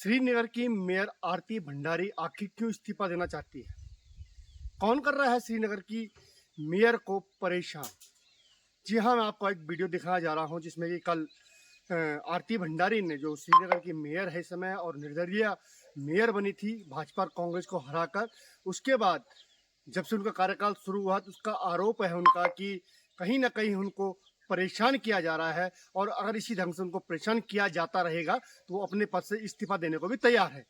श्रीनगर की मेयर आरती भंडारी आखिर क्यों इस्तीफा देना चाहती है? कौन कर रहा है श्रीनगर की मेयर को परेशान? जी हाँ, मैं आपको एक वीडियो दिखाया जा रहा हूँ जिसमें कि कल आरती भंडारी ने, जो श्रीनगर की मेयर है इस समय और निर्दलीय मेयर बनी थी भाजपा और कांग्रेस को हराकर, उसके बाद जब से उनका कार्यकाल शुरू हुआ तो उसका आरोप है उनका कि कहीं ना कहीं उनको परेशान किया जा रहा है, और अगर इसी ढंग से उनको परेशान किया जाता रहेगा तो वो अपने पद से इस्तीफा देने को भी तैयार है।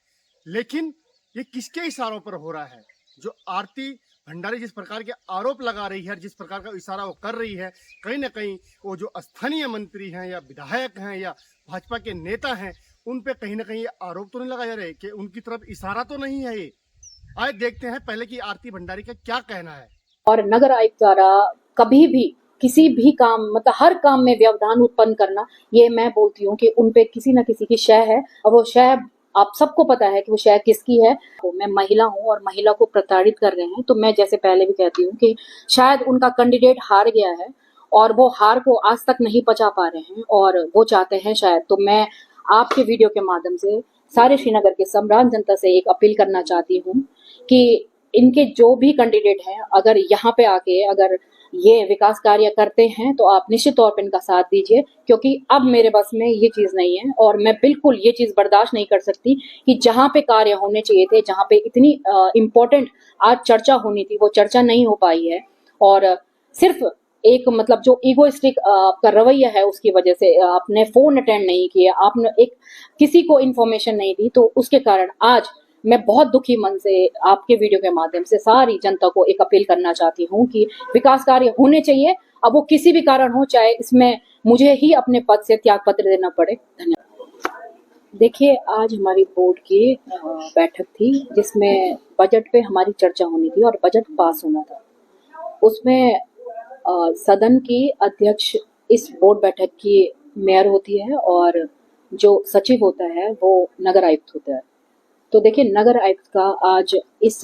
लेकिन ये किसके इशारों पर हो रहा है? जो आरती भंडारी जिस प्रकार के आरोप लगा रही है, जिस प्रकार का इशारा वो कर रही है, कहीं ना कहीं वो जो स्थानीय मंत्री हैं या विधायक हैं या भाजपा के नेता हैं, उन पे कहीं ना कहीं ये आरोप तो नहीं लगाए जा रहे कि उनकी तरफ इशारा तो नहीं है ये? आए देखते हैं पहले कि आरती भंडारी का क्या कहना है। और नगर आयुक्त द्वारा कभी भी किसी भी काम, मतलब हर काम में व्यवधान उत्पन्न करना, ये मैं बोलती हूँ कि उनपे किसी न किसी की शय है। और वो शय आप सबको पता है कि वो शय किसकी है। तो मैं महिला हूँ और महिला को प्रताड़ित कर रहे हैं, तो मैं जैसे पहले भी कहती हूँ कि शायद उनका कैंडिडेट हार गया है और वो हार को आज तक नहीं पचा पा रहे हैं और वो चाहते हैं शायद। तो मैं आपके वीडियो के माध्यम से सारे श्रीनगर के सम्राट जनता से एक अपील करना चाहती हूँ कि इनके जो भी कैंडिडेट हैं, अगर यहाँ पे आके अगर ये विकास कार्य करते हैं तो आप निश्चित तौर पे इनका साथ दीजिए, क्योंकि अब मेरे बस में ये चीज नहीं है और मैं बिल्कुल ये चीज बर्दाश्त नहीं कर सकती कि जहाँ पे कार्य होने चाहिए थे, जहाँ पे इतनी इम्पोर्टेंट आज चर्चा होनी थी, वो चर्चा नहीं हो पाई है। और सिर्फ एक मतलब जो ईगोइस्टिक आपका रवैया है, उसकी वजह से आपने फोन अटेंड नहीं किया, आपने एक किसी को इन्फॉर्मेशन नहीं दी, तो उसके कारण आज मैं बहुत दुखी मन से आपके वीडियो के माध्यम से सारी जनता को एक अपील करना चाहती हूँ कि विकास कार्य होने चाहिए, अब वो किसी भी कारण हो, चाहे इसमें मुझे ही अपने पद से त्याग पत्र देना पड़े। धन्यवाद। देखिए, आज हमारी बोर्ड की बैठक थी जिसमें बजट पे हमारी चर्चा होनी थी और बजट पास होना था। उसमें सदन की अध्यक्ष इस बोर्ड बैठक की मेयर होती है और जो सचिव होता है वो नगर आयुक्त होता है। तो देखिए, नगर आयुक्त का आज इस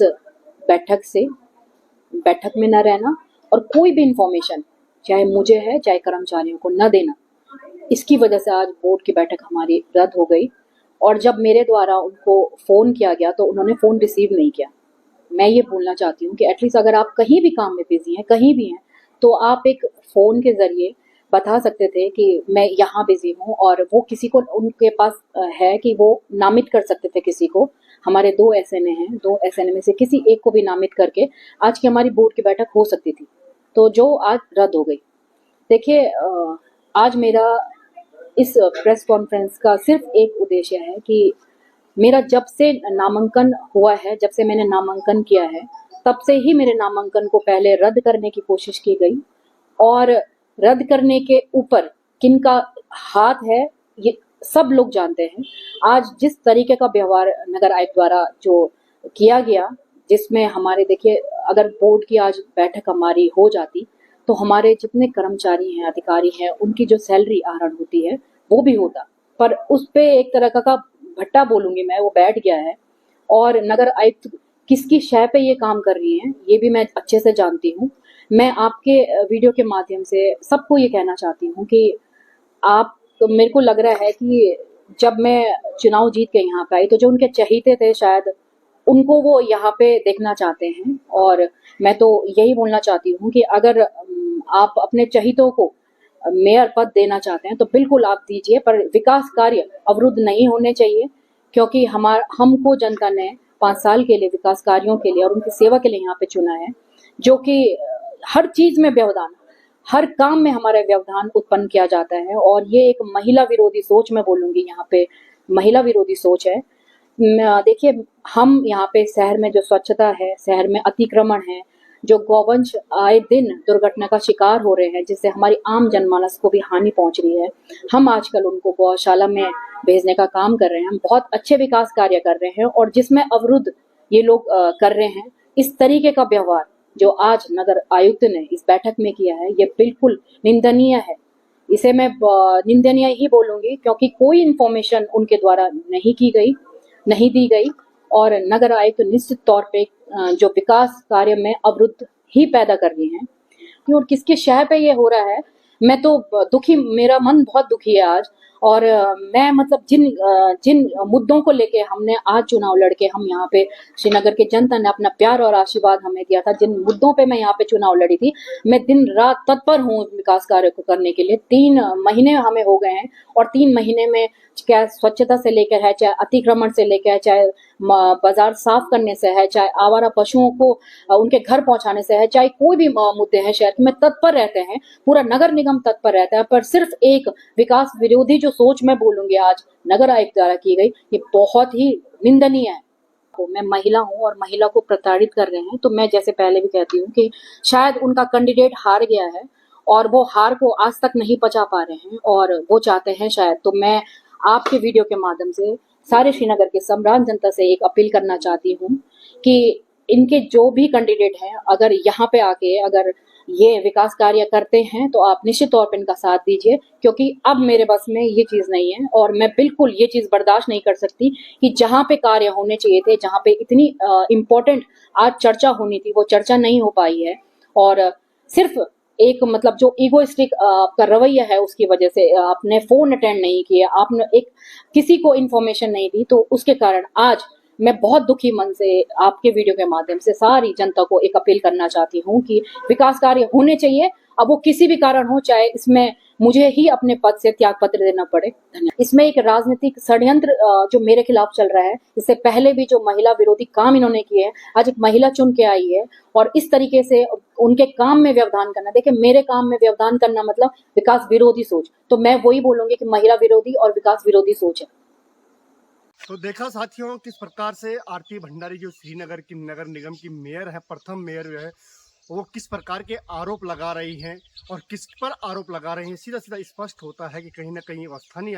बैठक में न रहना और कोई भी इंफॉर्मेशन चाहे मुझे है चाहे कर्मचारियों को न देना, इसकी वजह से आज बोर्ड की बैठक हमारी रद्द हो गई। और जब मेरे द्वारा उनको फोन किया गया तो उन्होंने फोन रिसीव नहीं किया। मैं ये बोलना चाहती हूँ कि एटलीस्ट अगर आप कहीं भी काम में बिजी हैं, कहीं भी हैं, तो आप एक फोन के जरिए बता सकते थे कि मैं यहाँ बिजी हूँ, और वो किसी को उनके पास है कि वो नामित कर सकते थे किसी को। हमारे 2 एसएनए हैं, 2 एसएनए में से किसी एक को भी नामित करके आज की हमारी बोर्ड की बैठक हो सकती थी, तो जो आज रद्द हो गई। देखिए, आज मेरा इस प्रेस कॉन्फ्रेंस का सिर्फ एक उद्देश्य है कि मेरा जब से नामांकन हुआ है, जब से मैंने नामांकन किया है, तब से ही मेरे नामांकन को पहले रद्द करने की कोशिश की गई, और रद्द करने के ऊपर किनका हाथ है ये सब लोग जानते हैं। आज जिस तरीके का व्यवहार नगर आयुक्त द्वारा जो किया गया, जिसमें हमारे, देखिए, अगर बोर्ड की आज बैठक हमारी हो जाती तो हमारे जितने कर्मचारी हैं, अधिकारी हैं, उनकी जो सैलरी आहरण होती है वो भी होता, पर उस पे एक तरह का भट्टा बोलूंगी मैं, वो बैठ गया है। और नगर आयुक्त किसकी शय पे ये काम कर रही हैं ये भी मैं अच्छे से जानती हूँ। मैं आपके वीडियो के माध्यम से सबको ये कहना चाहती हूँ कि आप, तो मेरे को लग रहा है कि जब मैं चुनाव जीत के यहाँ पे आई तो जो उनके चहीते थे शायद उनको वो यहाँ पे देखना चाहते हैं, और मैं तो यही बोलना चाहती हूँ कि अगर आप अपने चहीतों को मेयर पद देना चाहते हैं तो बिल्कुल आप दीजिए, पर विकास कार्य अवरुद्ध नहीं होने चाहिए, क्योंकि हमको जनता ने 5 साल के लिए विकास कार्यों के लिए और उनकी सेवा के लिए यहाँ पे चुना है, जो कि हर चीज में व्यवधान, हर काम में हमारा व्यवधान उत्पन्न किया जाता है। और ये एक महिला विरोधी सोच, मैं बोलूंगी यहाँ पे महिला विरोधी सोच है। देखिए, हम यहाँ पे शहर में जो स्वच्छता है, शहर में अतिक्रमण है, जो गौवंश आए दिन दुर्घटना का शिकार हो रहे हैं, जिससे हमारी आम जनमानस को भी हानि पहुंच रही है, हम आजकल उनको गौशाला में भेजने का काम कर रहे हैं। हम बहुत अच्छे विकास कार्य कर रहे हैं, और जिसमें अवरुद्ध ये लोग कर रहे हैं। इस तरीके का व्यवहार जो आज नगर आयुक्त ने इस बैठक में किया है, ये बिल्कुल निंदनीय है। इसे मैं निंदनीय ही बोलूंगी, क्योंकि कोई इंफॉर्मेशन उनके द्वारा नहीं दी गई, और नगर आयुक्त निश्चित तौर पे जो विकास कार्य में अवरुद्ध ही पैदा कर रही हैं। और किसके शय पे ये हो रहा है, मैं तो दुखी, मेरा मन बहुत दुखी है आज। और मैं मतलब जिन मुद्दों को लेके हमने आज चुनाव लड़के हम यहाँ पे श्रीनगर के जनता ने अपना प्यार और आशीर्वाद हमें दिया था, जिन मुद्दों पे मैं यहाँ पे चुनाव लड़ी थी, मैं दिन रात तत्पर हूँ विकास कार्य को करने के लिए। 3 महीने हमें हो गए हैं और 3 महीने में क्या स्वच्छता से लेकर है, चाहे अतिक्रमण से लेकर है, चाहे बाजार साफ करने से है, चाहे आवारा पशुओं को उनके घर पहुंचाने से है, चाहे कोई भी मुद्दे हैं शहर में तत्पर रहते हैं, पूरा नगर निगम तत्पर रहता है। पर सिर्फ एक विकास विरोधी जो सोच मैं बोलूंगी आज नगर आयुक्त द्वारा की गई, ये बहुत ही निंदनीय है। मैं महिला हूं और महिला को प्रताड़ित कर रहे हैं, तो मैं जैसे पहले भी कहती हूँ कि शायद उनका कैंडिडेट हार गया है और वो हार को आज तक नहीं पचा पा रहे हैं और वो चाहते हैं शायद। तो मैं आपके वीडियो के माध्यम से सारे श्रीनगर के सम्राट जनता से एक अपील करना चाहती हूँ कि इनके जो भी कैंडिडेट हैं, अगर यहाँ पे आके अगर ये विकास कार्य करते हैं तो आप निश्चित तौर पर इनका साथ दीजिए, क्योंकि अब मेरे बस में ये चीज नहीं है और मैं बिल्कुल ये चीज बर्दाश्त नहीं कर सकती कि जहाँ पे कार्य होने चाहिए थे, जहाँ पे इतनी इम्पोर्टेंट आज चर्चा होनी थी, वो चर्चा नहीं हो पाई है। और सिर्फ एक मतलब जो ईगोइस्टिक आपका रवैया है, उसकी वजह से आपने फोन अटेंड नहीं किया, आपने एक किसी को इन्फॉर्मेशन नहीं दी, तो उसके कारण आज मैं बहुत दुखी मन से आपके वीडियो के माध्यम से सारी जनता को एक अपील करना चाहती हूँ कि विकास कार्य होने चाहिए, अब वो किसी भी कारण हो, चाहे इसमें मुझे ही अपने पद से त्याग पत्र देना पड़े। धन्यवाद। इसमें एक राजनीतिक षड्यंत्र जो मेरे खिलाफ चल रहा है, इससे पहले भी जो महिला विरोधी काम इन्होंने किए हैं, आज एक महिला चुन के आई है और इस तरीके से उनके काम में व्यवधान करना, देखिए मेरे काम में व्यवधान करना मतलब विकास विरोधी सोच, तो मैं वही बोलूंगी कि महिला विरोधी और विकास विरोधी सोच है। तो देखा साथियों किस प्रकार से आरती भंडारी जो श्रीनगर की नगर निगम की मेयर है, प्रथम मेयर जो है, वो किस प्रकार के आरोप लगा रही हैं और किस पर आरोप लगा रही हैं। सीधा सीधा स्पष्ट होता है कि कहीं ना कहीं स्थानीय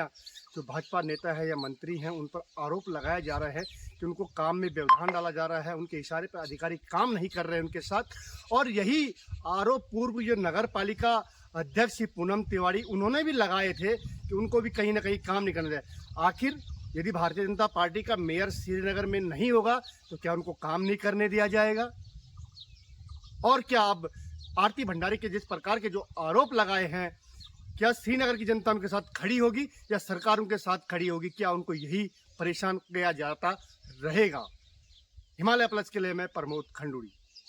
जो भाजपा नेता है या मंत्री हैं, उन पर आरोप लगाया जा रहा है कि उनको काम में व्यवधान डाला जा रहा है, उनके इशारे पर अधिकारी काम नहीं कर रहे हैं उनके साथ। और यही आरोप पूर्व जो नगर पालिका अध्यक्ष पूनम तिवारी उन्होंने भी लगाए थे कि उनको भी कहीं ना कहीं काम नहीं करना चाहिए। आखिर यदि भारतीय जनता पार्टी का मेयर श्रीनगर में नहीं होगा तो क्या उनको काम नहीं करने दिया जाएगा? और क्या अब आरती भंडारी के जिस प्रकार के जो आरोप लगाए हैं, क्या श्रीनगर की जनता उनके साथ खड़ी होगी या सरकार उनके साथ खड़ी होगी? क्या उनको यही परेशान किया जाता रहेगा? हिमालय प्लस के लिए मैं प्रमोद खंडूरी।